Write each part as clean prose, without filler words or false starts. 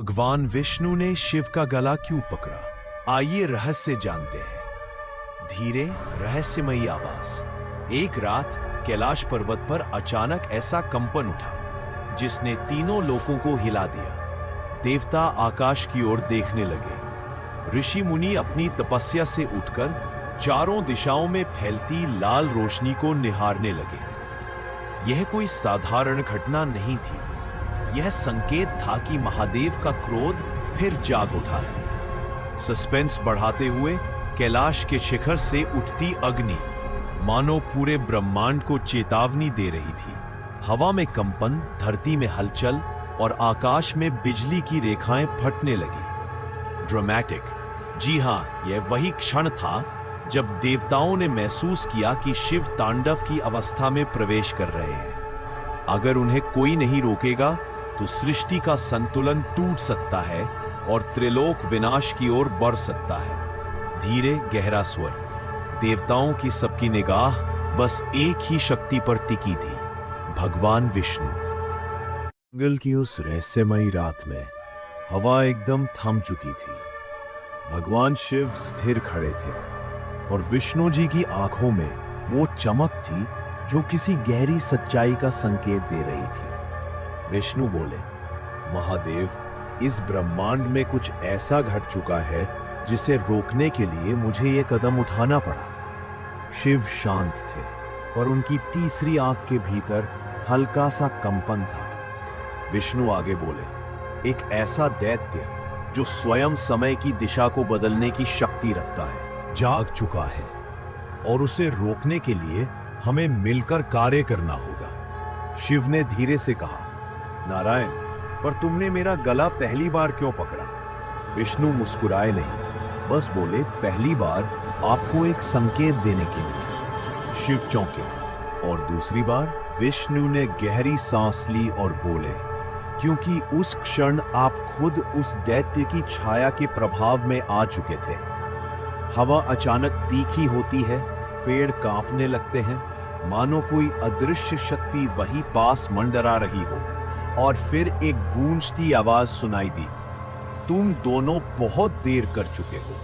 भगवान विष्णु ने शिव का गला क्यों पकड़ा? आइए रहस्य जानते हैं। धीरे रहस्यमयी आवाज। एक रात कैलाश पर्वत पर अचानक ऐसा कंपन उठा जिसने तीनों लोकों को हिला दिया। देवता आकाश की ओर देखने लगे। ऋषि मुनि अपनी तपस्या से उठकर चारों दिशाओं में फैलती लाल रोशनी को निहारने लगे। यह कोई साधारण घटना नहीं थी। यह संकेत था कि महादेव का क्रोध फिर जाग उठा है। सस्पेंस बढ़ाते हुए कैलाश के शिखर से उठती अग्नि मानो पूरे ब्रह्मांड को चेतावनी दे रही थी। हवा में कंपन, धरती में हलचल और आकाश में बिजली की रेखाएं फटने लगी। ड्रामेटिक। जी हां, यह वही क्षण था जब देवताओं ने महसूस किया कि शिव तांडव की अवस्था में प्रवेश कर रहे हैं। अगर उन्हें कोई नहीं रोकेगा तो सृष्टि का संतुलन टूट सकता है और त्रिलोक विनाश की ओर बढ़ सकता है। धीरे गहरा स्वर। देवताओं की सबकी निगाह बस एक ही शक्ति पर टिकी थी, भगवान विष्णु। जंगल की उस रहस्यमयी रात में हवा एकदम थम चुकी थी। भगवान शिव स्थिर खड़े थे और विष्णु जी की आंखों में वो चमक थी जो किसी गहरी सच्चाई का संकेत दे रही थी। विष्णु बोले, महादेव, इस ब्रह्मांड में कुछ ऐसा घट चुका है जिसे रोकने के लिए मुझे ये कदम उठाना पड़ा। शिव शांत थे और उनकी तीसरी आंख के भीतर हल्का सा कंपन था। विष्णु आगे बोले, एक ऐसा दैत्य जो स्वयं समय की दिशा को बदलने की शक्ति रखता है, जाग चुका है और उसे रोकने के लिए हमें मिलकर कार्य करना होगा। शिव ने धीरे से कहा, नारायण, पर तुमने मेरा गला पहली बार क्यों पकड़ा? विष्णु मुस्कुराए नहीं, बस बोले, पहली बार आपको एक संकेत देने के लिए। शिव चौंके। और दूसरी बार? विष्णु ने गहरी सांस ली और बोले, क्योंकि उस क्षण आप खुद उस दैत्य की छाया के प्रभाव में आ चुके थे। हवा अचानक तीखी होती है, पेड़ कांपने लगते हैं, मानो कोई अदृश्य शक्ति वहीं पास मंडरा रही हो। और फिर एक गूंजती आवाज सुनाई दी, तुम दोनों बहुत देर कर चुके हो।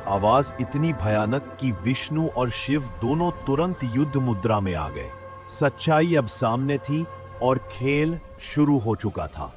आवाज इतनी भयानक कि विष्णु और शिव दोनों तुरंत युद्ध मुद्रा में आ गए। सच्चाई अब सामने थी और खेल शुरू हो चुका था।